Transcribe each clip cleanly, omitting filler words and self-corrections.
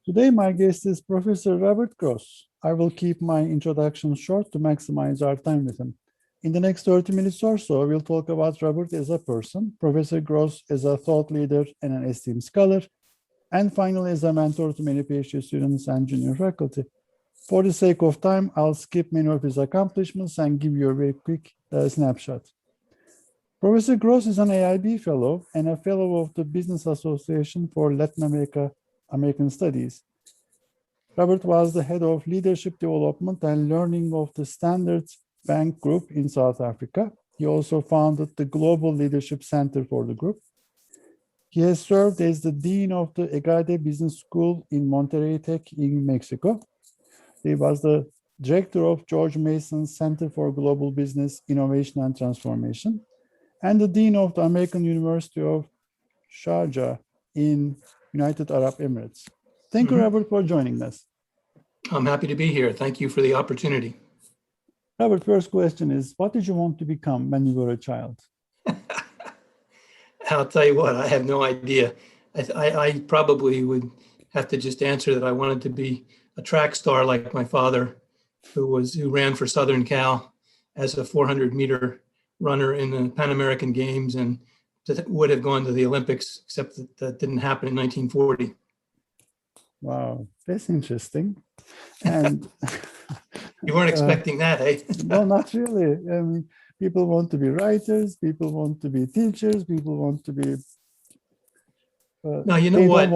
Today, my guest is Professor Robert Grosse. I will keep my introduction short to maximize our time with him. In the next 30 minutes or so, we'll talk about Robert as a person, Professor Grosse as a thought leader and an esteemed scholar, and finally as a mentor to many PhD students and junior faculty. For the sake of time, I'll skip many of his accomplishments and give you a very quick snapshot. Professor Grosse is an AIB Fellow and a Fellow of the Business Association for Latin American Studies. Robert was the head of leadership development and learning of the Standard Bank Group in South Africa. He also founded the Global Leadership Center for the group. He has served as the dean of the EGADE Business School in Monterrey Tec in Mexico. He was the director of George Mason's Center for Global Business, Innovation and Transformation, and the dean of the American University of Sharjah in United Arab Emirates. Thank you, Robert, for joining us. I'm happy to be here. Thank you for the opportunity. Robert, first question is, what did you want to become when you were a child? I'll tell you what, I have no idea. I probably would have to just answer that I wanted to be a track star like my father, who ran for Southern Cal as a 400-meter runner in the Pan American Games and would have gone to the Olympics, except that didn't happen in 1940. Wow, that's interesting. And you weren't expecting that, eh? No, not really. I mean, people want to be writers, people want to be teachers, people want to be. Now, you know what?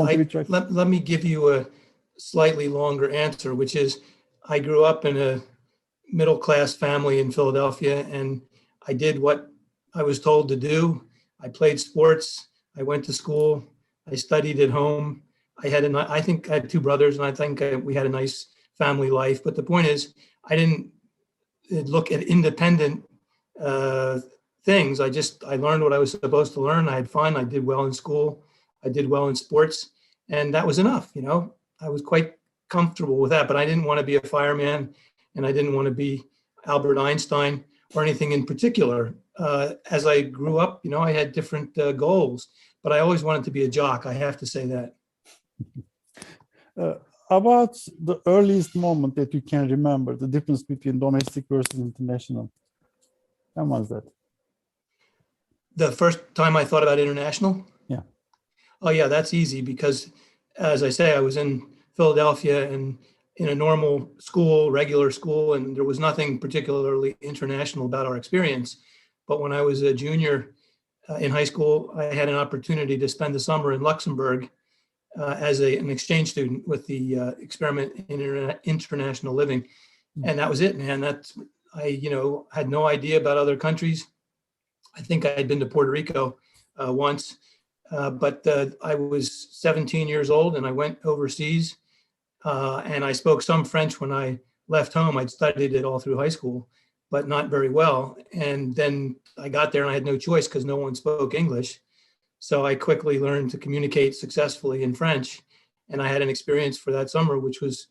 Let me give you a slightly longer answer, which is I grew up in a middle-class family in Philadelphia, and I did what I was told to do. I played sports. I went to school. I studied at home. I think I had two brothers, and I think we had a nice family life. But the point is, I didn't look at independent things. I learned what I was supposed to learn. I had fun. I did well in school. I did well in sports, and that was enough. You know, I was quite comfortable with that. But I didn't want to be a fireman, and I didn't want to be Albert Einstein or anything in particular. As I grew up, you know, I had different goals, but I always wanted to be a jock. I have to say that. About the earliest moment that you can remember, the difference between domestic versus international. When was that? The first time I thought about international? Yeah. Oh, yeah, that's easy because, as I say, I was in Philadelphia and in a normal school, regular school, and there was nothing particularly international about our experience. But when I was a junior in high school, I had an opportunity to spend the summer in Luxembourg as an exchange student with the experiment in international living. And that was it, man. I had no idea about other countries. I think I had been to Puerto Rico once, but I was 17 years old and I went overseas and I spoke some French when I left home. I'd studied it all through high school, but not very well. And then I got there and I had no choice because no one spoke English. So I quickly learned to communicate successfully in French. And I had an experience for that summer, which was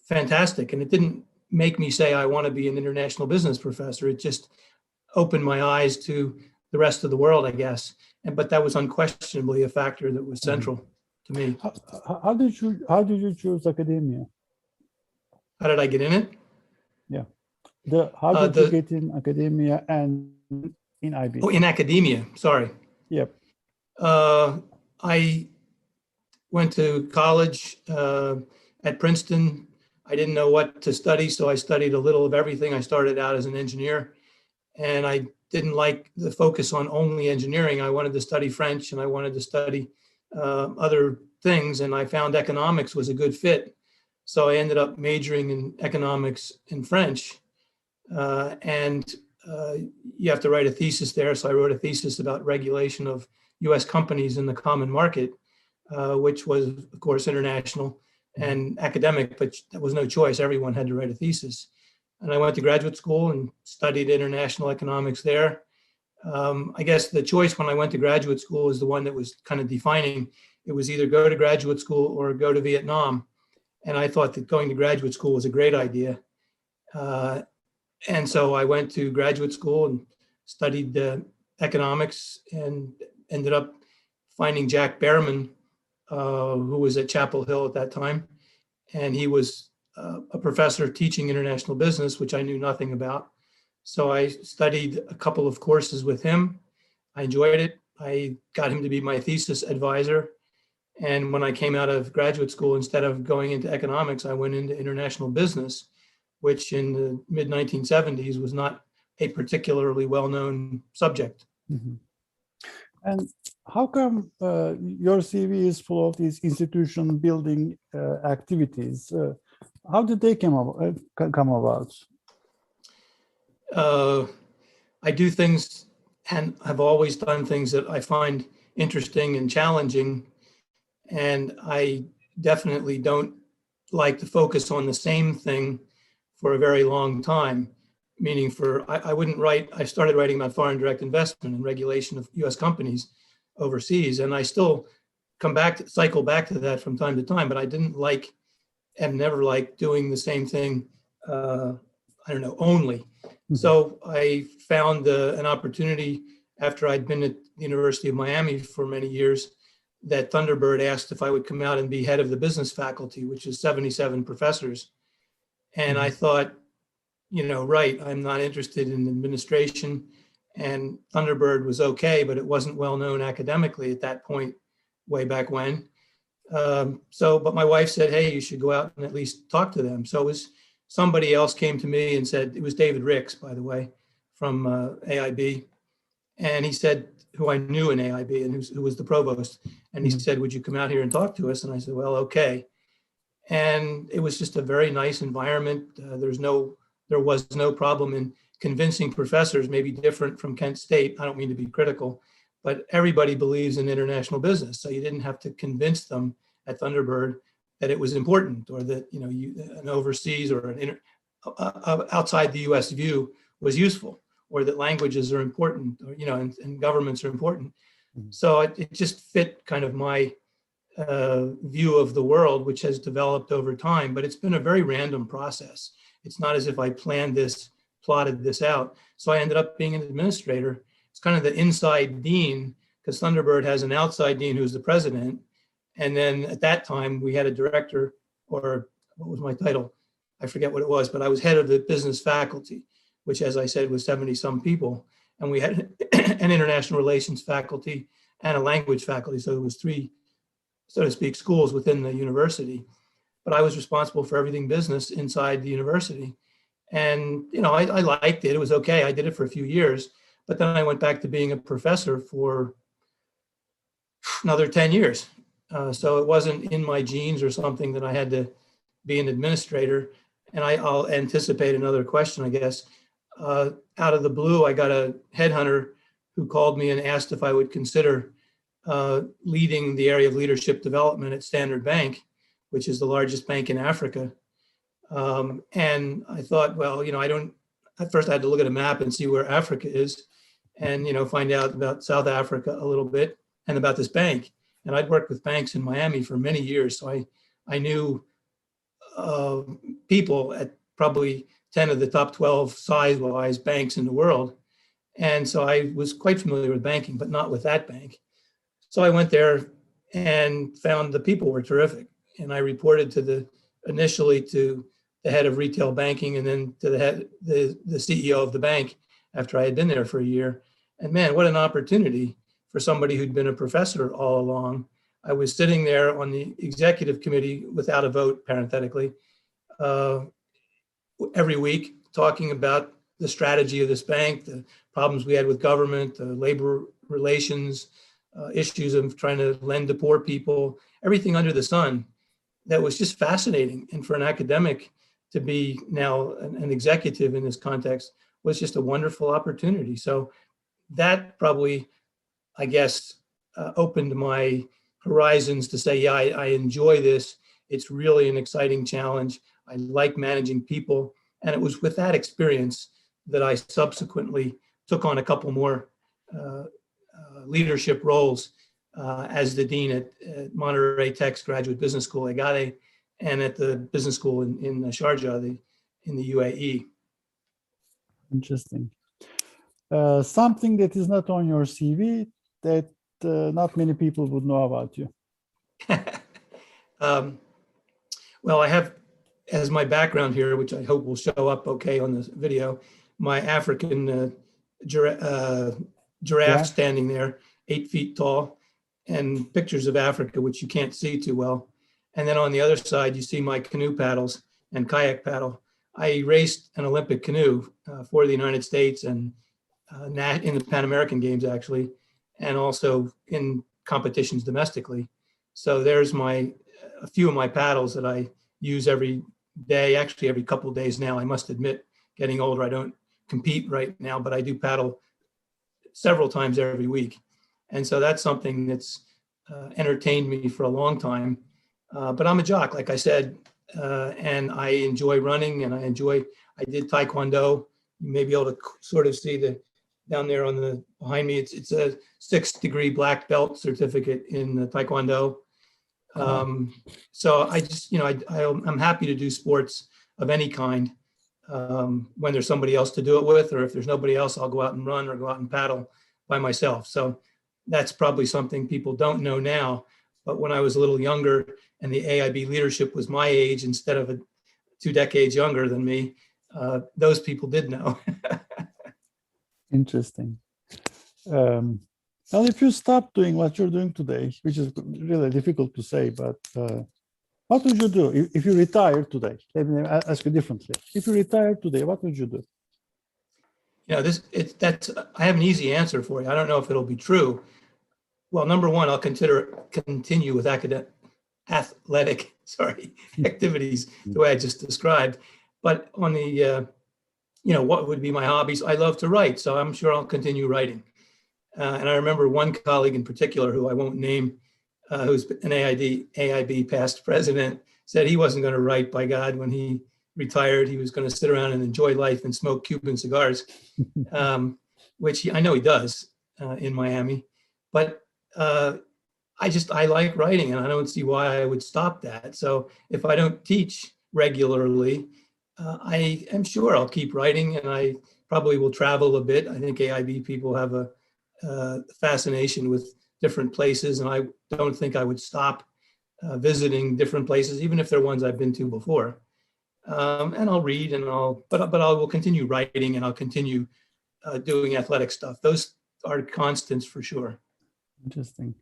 fantastic. And it didn't make me say I want to be an international business professor. It just opened my eyes to the rest of the world, I guess. But that was unquestionably a factor that was central to me. How did you choose academia? How did I get in it? Yeah. How did you get in academia and in IB? Oh, in academia, sorry. Yep. I went to college at Princeton. I didn't know what to study, so I studied a little of everything. I started out as an engineer, and I didn't like the focus on only engineering. I wanted to study French, and I wanted to study other things, and I found economics was a good fit. So I ended up majoring in economics and French, and you have to write a thesis there. So I wrote a thesis about regulation of U.S. companies in the common market, which was, of course, international and academic, but there was no choice. Everyone had to write a thesis. And I went to graduate school and studied international economics there. I guess the choice when I went to graduate school is the one that was kind of defining. It was either go to graduate school or go to Vietnam. And I thought that going to graduate school was a great idea. And so I went to graduate school and studied economics and ended up finding Jack Behrman, who was at Chapel Hill at that time, and he was a professor teaching international business, which I knew nothing about. So I studied a couple of courses with him. I enjoyed it. I got him to be my thesis advisor. And when I came out of graduate school, instead of going into economics, I went into international business, which in the mid 1970s was not a particularly well-known subject. Mhm. And how come your CV is full of these institution building activities? How did they come about? I do things and have always done things that I find interesting and challenging. And I definitely don't like to focus on the same thing for a very long time. Meaning I wouldn't write, I started writing about foreign direct investment and regulation of US companies overseas. And I still cycle back to that from time to time, but I didn't like and never liked doing the same thing, only. Mm-hmm. So I found an opportunity after I'd been at the University of Miami for many years that Thunderbird asked if I would come out and be head of the business faculty, which is 77 professors. And I thought, right, I'm not interested in administration. And Thunderbird was okay, but it wasn't well known academically at that point, way back when. But my wife said, hey, you should go out and at least talk to them. So it was somebody else came to me and said, it was David Ricks, by the way, from AIB. And he said, who I knew in AIB and who was the provost. And he said, would you come out here and talk to us? And I said, well, okay. And it was just a very nice environment. There was no problem in convincing professors, maybe different from Kent State. I don't mean to be critical, but everybody believes in international business. So you didn't have to convince them at Thunderbird that it was important, or that an overseas or an outside the U.S. view was useful, or that languages are important, or and governments are important. Mm-hmm. So it just fit kind of my view of the world, which has developed over time. But it's been a very random process. It's not as if I plotted this out. So I ended up being an administrator. It's kind of the inside dean, because Thunderbird has an outside dean who's the president. And then at that time, we had a director, or what was my title? I forget what it was, but I was head of the business faculty, which, as I said, was 70 some people. And we had an international relations faculty and a language faculty. So it was 3, so to speak, schools within the university. But I was responsible for everything business inside the university. And, I liked it. It was okay. I did it for a few years. But then I went back to being a professor for another 10 years. So it wasn't in my genes or something that I had to be an administrator. And I'll anticipate another question, I guess. Out of the blue, I got a headhunter who called me and asked if I would consider leading the area of leadership development at Standard Bank, which is the largest bank in Africa. And I thought, well, at first I had to look at a map and see where Africa is and, find out about South Africa a little bit and about this bank. And I'd worked with banks in Miami for many years. So I knew people at probably 10 of the top 12 size-wise banks in the world. And so I was quite familiar with banking, but not with that bank. So I went there and found the people were terrific. And I reported initially to the head of retail banking, and then to the CEO of the bank after I had been there for a year. And man, what an opportunity for somebody who'd been a professor all along. I was sitting there on the executive committee without a vote, parenthetically, every week, talking about the strategy of this bank, the problems we had with government, the labor relations, issues of trying to lend to poor people, everything under the sun. That was just fascinating. And for an academic to be now an executive in this context was just a wonderful opportunity. So that probably, I guess, opened my horizons to say, yeah, I enjoy this. It's really an exciting challenge. I like managing people. And it was with that experience that I subsequently took on a couple more leadership roles as the dean at Monterrey Tech's Graduate Business School, EGADE, and at the business school in Sharjah, in the UAE. Interesting. Something that is not on your CV that not many people would know about you. Well, I have as my background here, which I hope will show up okay on this video, my African giraffe Yeah. standing there, 8 feet tall, and pictures of Africa, which you can't see too well. And then on the other side, you see my canoe paddles and kayak paddle. I raced an Olympic canoe for the United States and in the Pan American Games, actually, and also in competitions domestically. So there's a few of my paddles that I use every day, actually every couple of days now. I must admit, getting older, I don't compete right now, but I do paddle several times every week. And so that's something that's entertained me for a long time. But I'm a jock, like I said, and I enjoy running, and I did Taekwondo. You may be able to sort of see down there behind me, it's a 6th-degree black belt certificate in the Taekwondo. So I just, I'm happy to do sports of any kind when there's somebody else to do it with, or if there's nobody else, I'll go out and run or go out and paddle by myself. So that's probably something people don't know now. But when I was a little younger and the AIB leadership was my age instead of 2 decades younger than me, those people did know. Interesting. Well, if you stop doing what you're doing today, which is really difficult to say, but what would you do if you retire today? Let me ask you differently. If you retire today, what would you do? I have an easy answer for you. I don't know if it'll be true. Well, number one, I'll continue with athletic activities the way I just described. But on the, what would be my hobbies? I love to write, so I'm sure I'll continue writing. And I remember one colleague in particular, who I won't name, who's an AIB past president, said he wasn't going to write, by God, when he retired. He was going to sit around and enjoy life and smoke Cuban cigars, which I know he does in Miami. But I like writing, and I don't see why I would stop that. So if I don't teach regularly, I am sure I'll keep writing, and I probably will travel a bit. I think AIB people have a fascination with different places, and I don't think I would stop visiting different places, even if they're ones I've been to before. And I'll read, but I will continue writing, and I'll continue doing athletic stuff. Those are constants for sure. Interesting.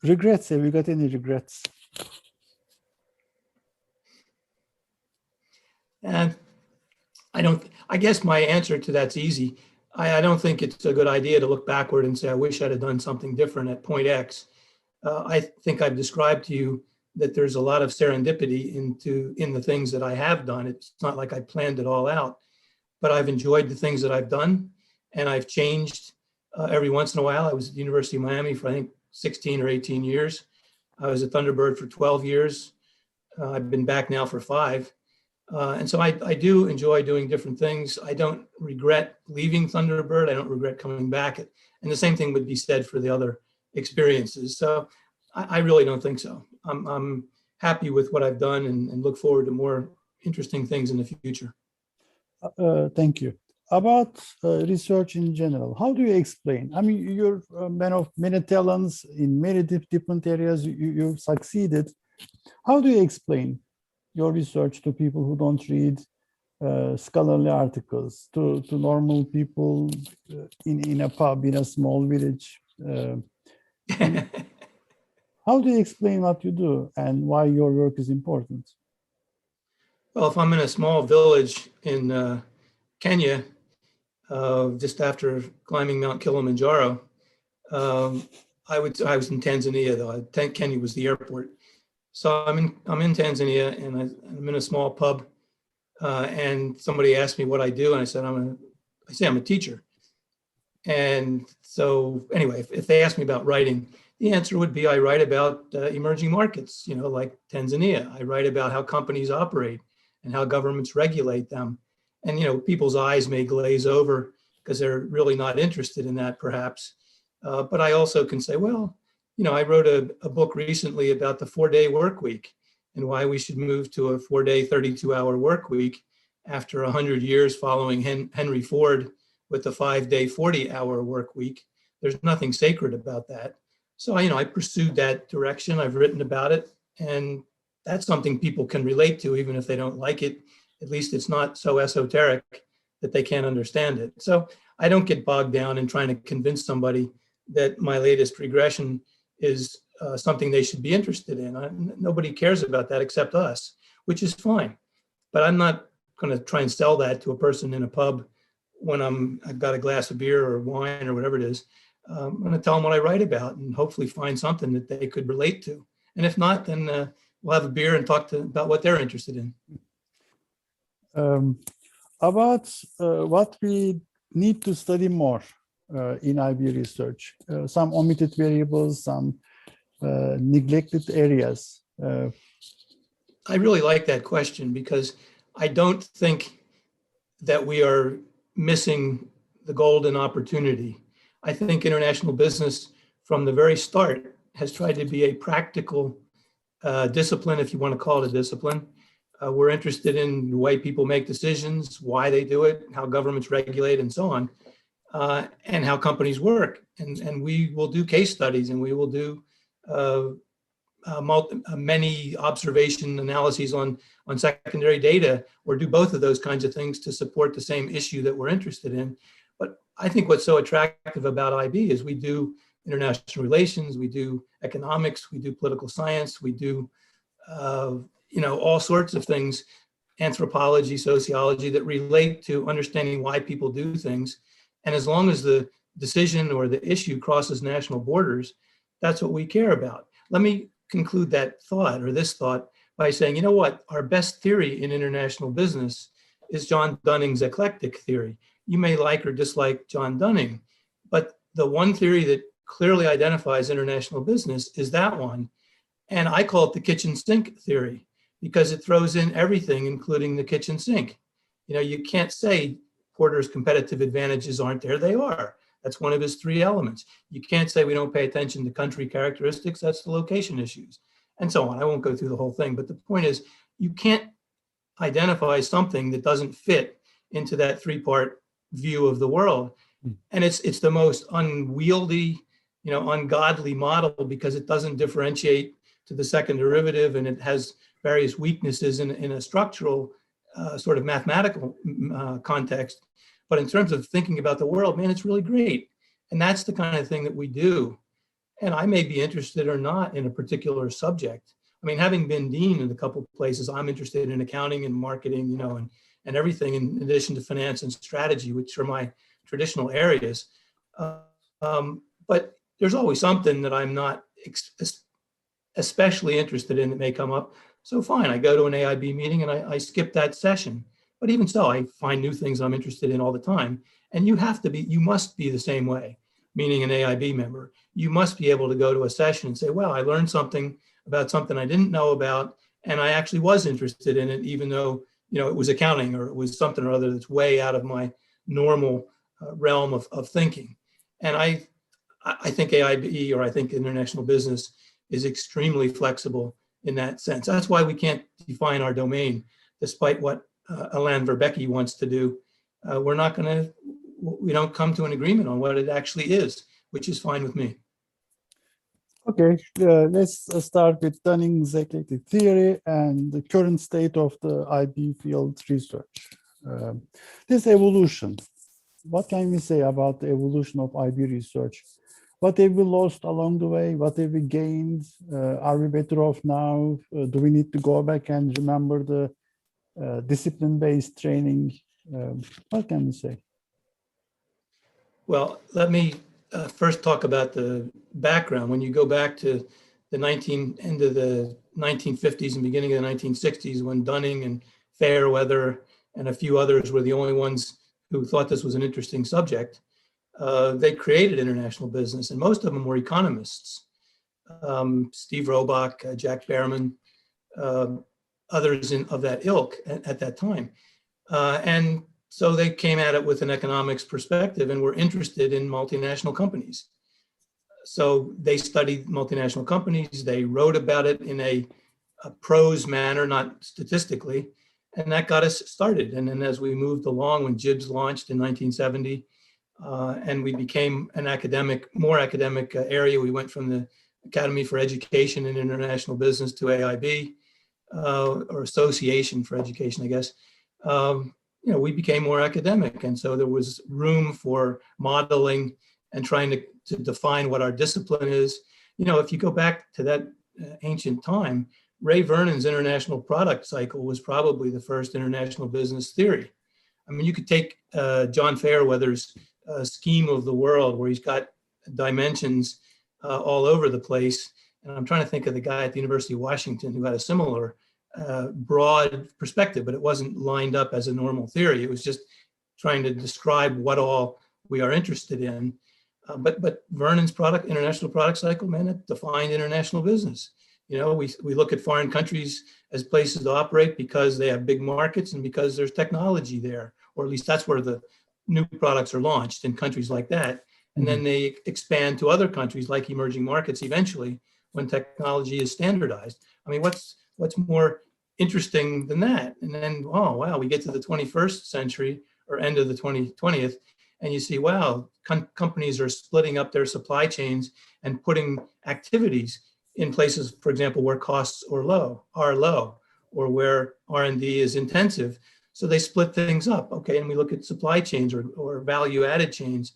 Regrets? Have you got any regrets? And I guess my answer to that's easy. I don't think it's a good idea to look backward and say, I wish I'd have done something different at point X. I think I've described to you that there's a lot of serendipity in the things that I have done. It's not like I planned it all out, but I've enjoyed the things that I've done, and I've changed every once in a while. I was at the University of Miami for, I think, 16 or 18 years. I was at Thunderbird for 12 years. I've been back now for 5. And so I do enjoy doing different things. I don't regret leaving Thunderbird. I don't regret coming back. And the same thing would be said for the other experiences. So I really don't think so. I'm happy with what I've done and look forward to more interesting things in the future. Thank you. About research in general, how do you explain? I mean, you're a man of many talents in many different areas. You've succeeded. How do you explain your research to people who don't read scholarly articles, to normal people in a pub in a small village? How do you explain what you do and why your work is important? Well, if I'm in a small village in Kenya, just after climbing Mount Kilimanjaro, I was in Tanzania though. Kenya was the airport. So I'm in Tanzania, and I'm in a small pub, and somebody asked me what I do, and I said I'm a teacher. And so anyway, if they ask me about writing, the answer would be I write about emerging markets, like Tanzania. I write about how companies operate and how governments regulate them. And people's eyes may glaze over because they're really not interested in that, perhaps. But I also can say, well, I wrote a book recently about the 4-day work week and why we should move to a 4-day, 32-hour work week after 100 years following Henry Ford with the 5-day, 40-hour work week. There's nothing sacred about that. So, I pursued that direction. I've written about it, and that's something people can relate to, even if they don't like it. At least it's not so esoteric that they can't understand it. So I don't get bogged down in trying to convince somebody that my latest regression is something they should be interested in. Nobody cares about that except us, which is fine. But I'm not going to try and sell that to a person in a pub when I've got a glass of beer or wine or whatever it is. I'm going to tell them what I write about and hopefully find something that they could relate to. And if not, then we'll have a beer and talk about what they're interested in. About what we need to study more in IB research, some omitted variables, some neglected areas. I really like that question because I don't think that we are missing the golden opportunity. I think international business from the very start has tried to be a practical discipline, if you want to call it a discipline. We're interested in the way people make decisions, why they do it, how governments regulate, and so on, and how companies work. And we will do case studies, and we will do many observation analyses on secondary data, or do both of those kinds of things to support the same issue that we're interested in. But I think what's so attractive about IB is we do international relations, we do economics, we do political science, we do all sorts of things, anthropology, sociology, that relate to understanding why people do things. And as long as the decision or the issue crosses national borders, that's what we care about. Let me conclude that thought, or this thought, by saying, you know what, our best theory in international business is John Dunning's eclectic theory. You may like or dislike John Dunning, but the one theory that clearly identifies international business is that one. And I call it the kitchen sink theory, because it throws in everything, including the kitchen sink. You can't say Porter's competitive advantages aren't there. They are. That's one of his three elements. You can't say we don't pay attention to country characteristics. That's the location issues, and so on. I won't go through the whole thing, but the point is, you can't identify something that doesn't fit into that three-part view of the world. And it's the most unwieldy, ungodly model, because it doesn't differentiate to the second derivative, and it has various weaknesses in a structural sort of mathematical context. But in terms of thinking about the world, man, it's really great. And that's the kind of thing that we do. And I may be interested or not in a particular subject. I mean, having been dean in a couple of places, I'm interested in accounting and marketing, and everything, in addition to finance and strategy, which are my traditional areas. But there's always something that I'm not especially interested in that may come up. So fine, I go to an AIB meeting and I skip that session. But even so, I find new things I'm interested in all the time. And you must be the same way, meaning an AIB member. You must be able to go to a session and say, well, I learned something about something I didn't know about, and I actually was interested in it, even though, it was accounting, or it was something or other that's way out of my normal realm of thinking. And I think AIB, or I think international business, is extremely flexible in that sense. That's why we can't define our domain, despite what Alain Verbeke wants to do. We don't come to an agreement on what it actually is, which is fine with me. Okay, let's start with Dunning's eclectic theory and the current state of the IB field research. This evolution, what can we say about the evolution of IB research? What have we lost along the way? What have we gained? Are we better off now? Do we need to go back and remember the discipline-based training? What can we say? Well, let me first talk about the background. When you go back to the end of the 1950s and beginning of the 1960s, when Dunning and Fairweather and a few others were the only ones who thought this was an interesting subject, they created international business, and most of them were economists. Steve Robach, Jack Behrman, others of that ilk at that time. And so they came at it with an economics perspective and were interested in multinational companies. So they studied multinational companies. They wrote about it in a prose manner, not statistically, and that got us started. And then as we moved along, when JIBS launched in 1970, and we became an more academic area, we went from the Academy for Education and International Business to AIB. or association for education, I guess, we became more academic. And so there was room for modeling and trying to define what our discipline is. If you go back to that ancient time, Ray Vernon's international product cycle was probably the first international business theory. I mean, you could take John Fairweather's scheme of the world, where he's got dimensions all over the place. And I'm trying to think of the guy at the University of Washington who had a similar broad perspective, but it wasn't lined up as a normal theory. It was just trying to describe what all we are interested in. But Vernon's international product cycle, man, it defined international business. We look at foreign countries as places to operate because they have big markets and because there's technology there, or at least that's where the new products are launched, in countries like that. And then they expand to other countries like emerging markets eventually when technology is standardized. I mean, what's more interesting than that? And then, oh, wow, we get to the 21st century or end of the 20th, and you see, wow, companies are splitting up their supply chains and putting activities in places, for example, where costs are low, or where R&D is intensive. So they split things up. Okay, and we look at supply chains or value-added chains.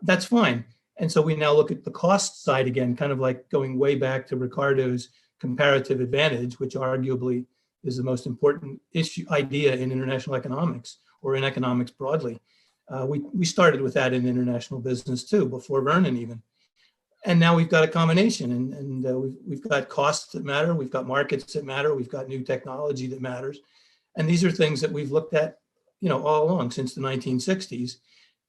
That's fine. And so we now look at the cost side again, kind of like going way back to Ricardo's comparative advantage, which arguably is the most important idea in international economics, or in economics broadly. We started with that in international business too, before Vernon even. And now we've got a combination, and we've got costs that matter, we've got markets that matter, we've got new technology that matters. And these are things that we've looked at, all along since the 1960s.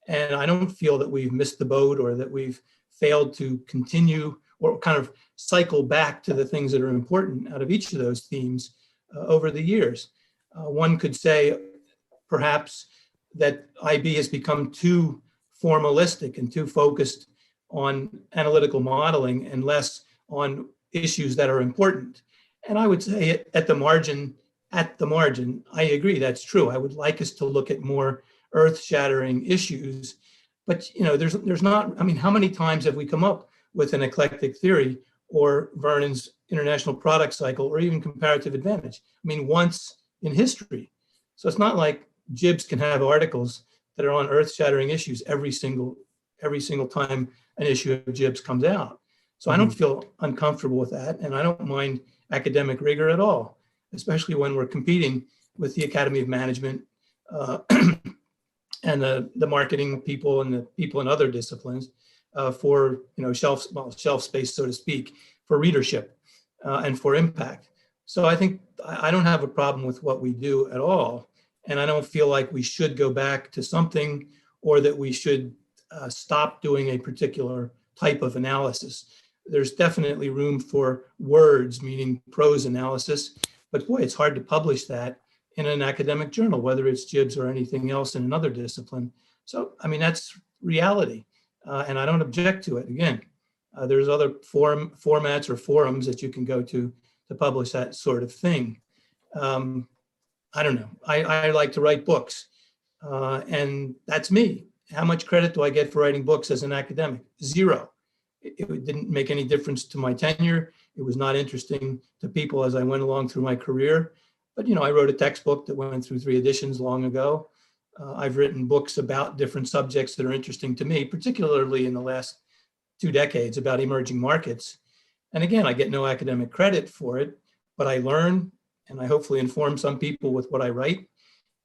And I don't feel that we've missed the boat, or that we've failed to continue or kind of cycle back to the things that are important out of each of those themes over the years. One could say perhaps that IB has become too formalistic and too focused on analytical modeling and less on issues that are important. And I would say at the margin, I agree, that's true. I would like us to look at more earth-shattering issues, but there's not, I mean, how many times have we come up with an eclectic theory or Vernon's international product cycle or even comparative advantage? I mean, once in history. So it's not like Gibbs can have articles that are on earth-shattering issues every single time an issue of Gibbs comes out. So I don't feel uncomfortable with that, and I don't mind academic rigor at all, especially when we're competing with the Academy of Management and the marketing people and the people in other disciplines for shelf space, so to speak, for readership and for impact. So I think I don't have a problem with what we do at all, and I don't feel like we should go back to something, or that we should stop doing a particular type of analysis. There's definitely room for words, meaning prose analysis, but boy, it's hard to publish that in an academic journal, whether it's Gibbs or anything else in another discipline. So, I mean, that's reality, and I don't object to it. Again, there's other formats or forums that you can go to publish that sort of thing. I don't know. I like to write books, and that's me. How much credit do I get for writing books as an academic? Zero. It didn't make any difference to my tenure. It was not interesting to people as I went along through my career. But, I wrote a textbook that went through 3 editions long ago. I've written books about different subjects that are interesting to me, particularly in the last 2 decades, about emerging markets. And again, I get no academic credit for it, but I learn, and I hopefully inform some people with what I write.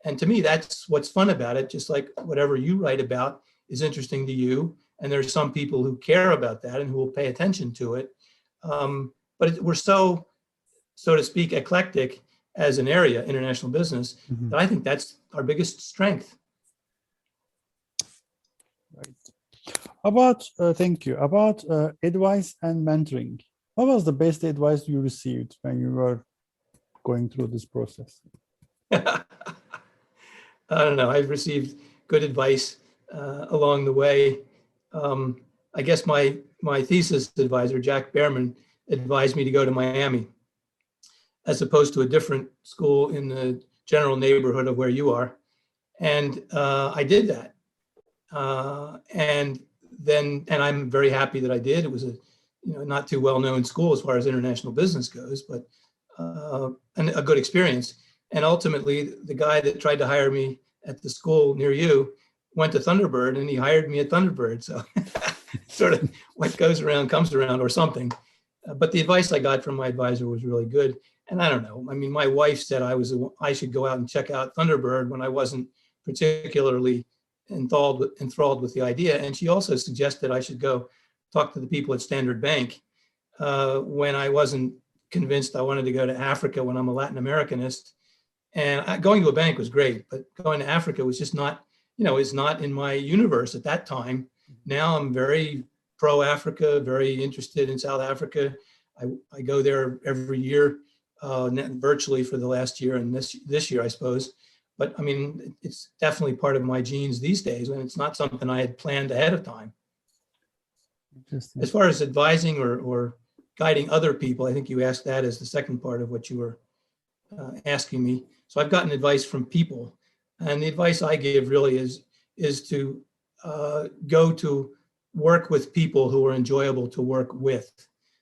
And to me, that's what's fun about it. Just like whatever you write about is interesting to you. And there's some people who care about that and who will pay attention to it. But we're so to speak, eclectic as an area, international business, that I think that's our biggest strength. Right. Thank you. About advice and mentoring. What was the best advice you received when you were going through this process? I don't know. I've received good advice along the way. I guess my thesis advisor, Jack Behrman, advised me to go to Miami, as opposed to a different school in the general neighborhood of where you are. And I did that. And I'm very happy that I did. It was a not too well-known school as far as international business goes, but a good experience. And ultimately, the guy that tried to hire me at the school near you went to Thunderbird, and he hired me at Thunderbird. So sort of what goes around comes around, or something. But the advice I got from my advisor was really good. And I don't know. I mean, my wife said I should go out and check out Thunderbird when I wasn't particularly enthralled with the idea. And she also suggested I should go talk to the people at Standard Bank when I wasn't convinced I wanted to go to Africa when I'm a Latin Americanist. And going to a bank was great, but going to Africa was just not, is not in my universe at that time. Now I'm very pro-Africa, very interested in South Africa. I go there every year, virtually for the last year and this year, I suppose. But I mean, it's definitely part of my genes these days, and it's not something I had planned ahead of time. As far as advising or guiding other people, I think you asked that as the second part of what you were asking me. So I've gotten advice from people, and the advice I give really is to go to work with people who are enjoyable to work with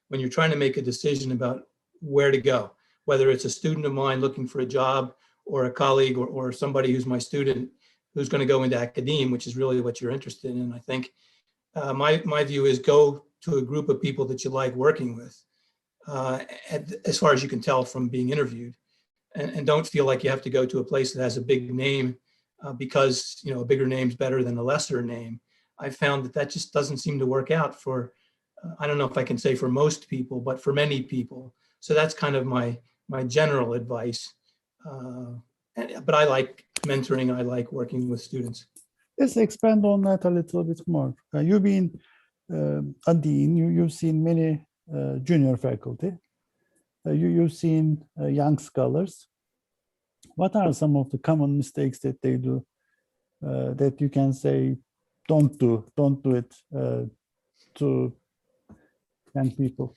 when you're trying to make a decision about where to go, whether it's a student of mine looking for a job or a colleague or somebody who's my student who's going to go into academia, which is really what you're interested in. I think my view is go to a group of people that you like working with, as far as you can tell from being interviewed, and don't feel like you have to go to a place that has a big name because a bigger name's better than a lesser name. I found that just doesn't seem to work out for, I don't know if I can say for most people, but for many people. So that's kind of my general advice. But I like mentoring. I like working with students. Let's expand on that a little bit more. You've been a dean. You've seen many junior faculty. You've seen young scholars. What are some of the common mistakes that they do that you can say, don't do it to young people?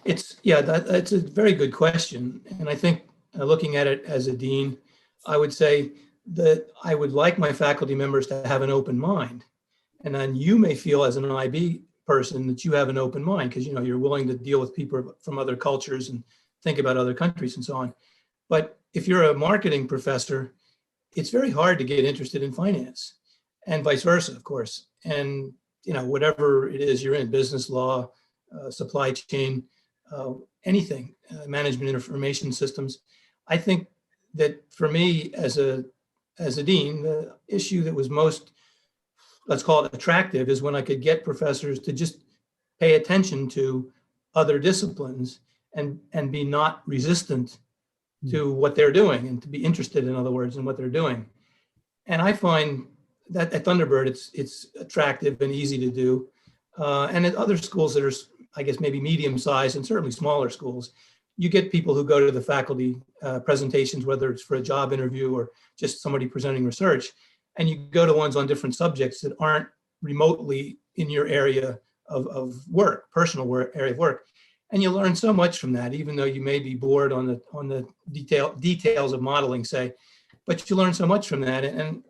That's a very good question. And I think looking at it as a dean, I would say that I would like my faculty members to have an open mind. And then you may feel as an IB person that you have an open mind because you're willing to deal with people from other cultures and think about other countries and so on. But if you're a marketing professor, it's very hard to get interested in finance, and vice versa, of course. And whatever it is you're in, business law, supply chain, anything, management information systems. I think that for me as a dean, the issue that was most, let's call it attractive, is when I could get professors to just pay attention to other disciplines and be not resistant to what they're doing, and to be interested, in other words, in what they're doing. And I find that at Thunderbird, it's attractive and easy to do. And at other schools that are, I guess, maybe medium-sized and certainly smaller schools, you get people who go to the faculty presentations, whether it's for a job interview or just somebody presenting research, and you go to ones on different subjects that aren't remotely in your area of work, personal work, area of work. And you learn so much from that, even though you may be bored on the details of modeling, say, but you learn so much from that. And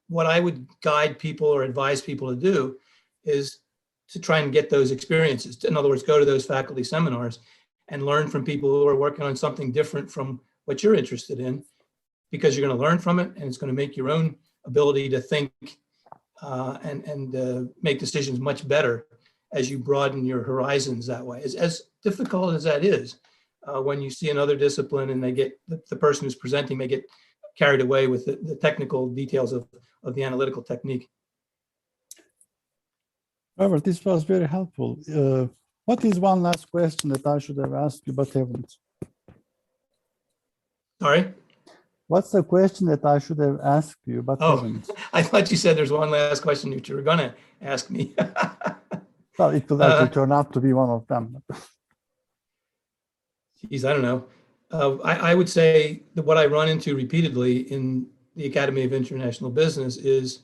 what I would guide people or advise people to do is to try and get those experiences. In other words, go to those faculty seminars and learn from people who are working on something different from what you're interested in, because you're going to learn from it, and it's going to make your own ability to think and make decisions much better as you broaden your horizons that way. As difficult as that is, when you see another discipline and they get, the person who's presenting may get carried away with the technical details of the analytical technique. Robert, this was very helpful. What is one last question that I should have asked you but haven't? Sorry? What's the question that I should have asked you but haven't? I thought you said there's one last question that you were going to ask me. Well, it will actually turn out to be one of them. Geez, I don't know. I would say that what I run into repeatedly in the Academy of International Business is,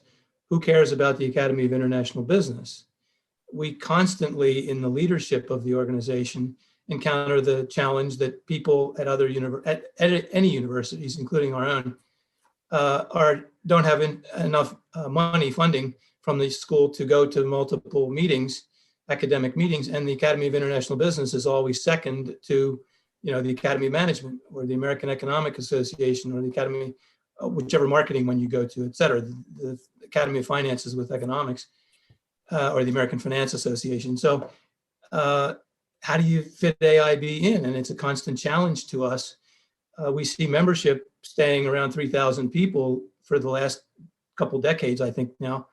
who cares about the Academy of International Business? We constantly, in the leadership of the organization, encounter the challenge that people at other at any universities, including our own, don't have enough money, funding from the school to go to multiple meetings, academic meetings, and the Academy of International Business is always second to the Academy of Management or the American Economic Association or the Academy, whichever marketing one you go to, et cetera, the Academy of Finances with economics, or the American Finance Association. So how do you fit AIB in? And it's a constant challenge to us. We see membership staying around 3,000 people for the last couple decades, I think now,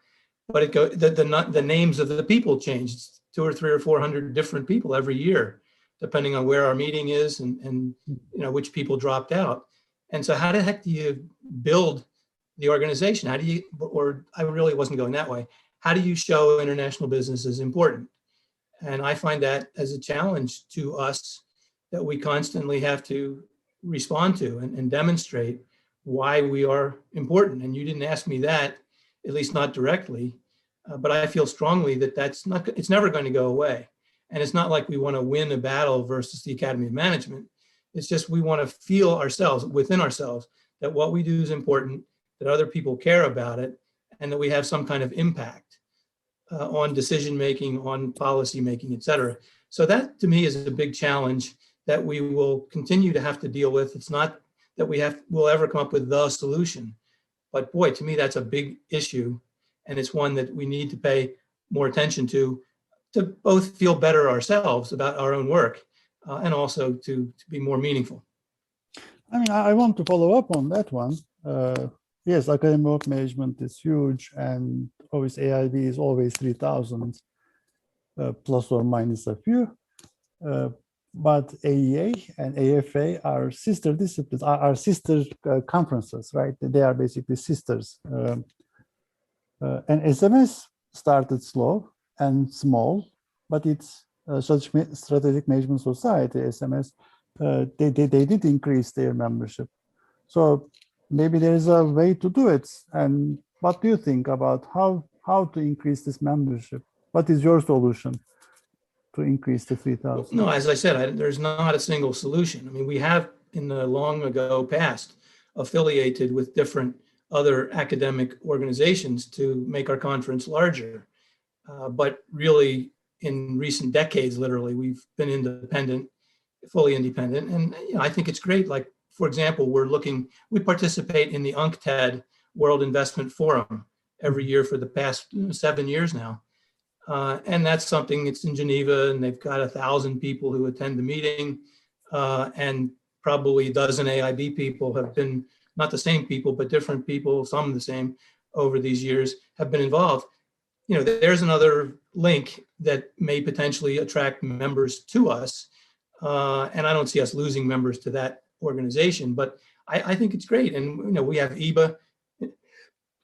but the names of the people change. It's 200 or 300 or 400 different people every year, depending on where our meeting is and which people dropped out. And so how the heck do you build the organization? How do you, or I really wasn't going that way. How do you show international business is important? And I find that as a challenge to us that we constantly have to respond to and demonstrate why we are important. And you didn't ask me that, at least not directly, but I feel strongly that it's never going to go away. And it's not like we want to win a battle versus the Academy of Management. It's just we want to feel ourselves, within ourselves, that what we do is important, that other people care about it, and that we have some kind of impact on decision making, on policy making, et cetera. So that to me is a big challenge that we will continue to have to deal with. It's not that we'll ever come up with the solution, but boy, to me, that's a big issue. And it's one that we need to pay more attention to both feel better ourselves about our own work and also to be more meaningful. I mean, I want to follow up on that one. Yes, Academy of Management is huge, and obviously AIB is always 3,000 plus or minus a few. But AEA and AFA are sister disciplines, are sister conferences, right? They are basically sisters. And SMS started slow and small, but it's Strategic Management Society, SMS, they did increase their membership. So maybe there is a way to do it. And what do you think about how to increase this membership? What is your solution to increase the 3,000? No, as I said, there's not a single solution. I mean, we have in the long ago past affiliated with different other academic organizations to make our conference larger. But really, in recent decades, literally, we've been independent, fully independent. And I think it's great. Like, for example, we participate in the UNCTAD World Investment Forum every year for the past 7 years now. And that's something, it's in Geneva, and they've got 1,000 people who attend the meeting. And probably a dozen AIB people have been, not the same people, but different people, some the same over these years have been involved. There's another link that may potentially attract members to us. And I don't see us losing members to that organization, but I think it's great. And, we have EBA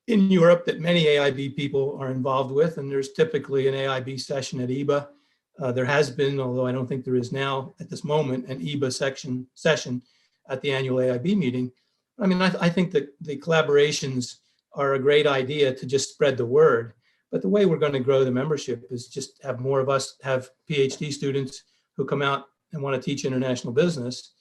in Europe that many AIB people are involved with, and there's typically an AIB session at EBA. There has been, although I don't think there is now at this moment, an EBA session at the annual AIB meeting. I mean, I think that the collaborations are a great idea to just spread the word. But the way we're going to grow the membership is just have more of us have PhD students who come out and want to teach international business.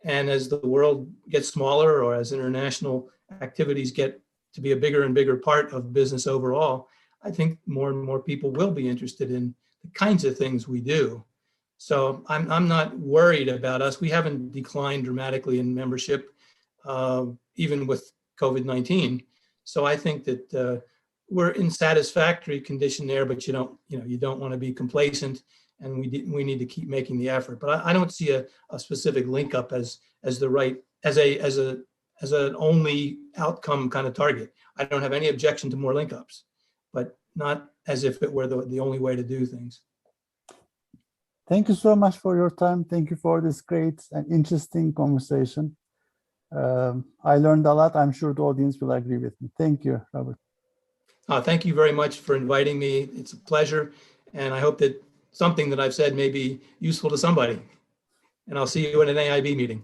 And as the world gets smaller, or as international activities get to be a bigger and bigger part of business overall, I think more and more people will be interested in the kinds of things we do. So I'm not worried about us. We haven't declined dramatically in membership, even with COVID-19. So I think that we're in satisfactory condition there, but you don't want to be complacent, and we need to keep making the effort. But I don't see a specific link up as an only outcome kind of target. I don't have any objection to more link ups, but not as if it were the only way to do things. Thank you so much for your time. Thank you for this great and interesting conversation. I learned a lot. I'm sure the audience will agree with me. Thank you, Robert. Thank you very much for inviting me. It's a pleasure. And I hope that something that I've said may be useful to somebody. And I'll see you in an AIB meeting.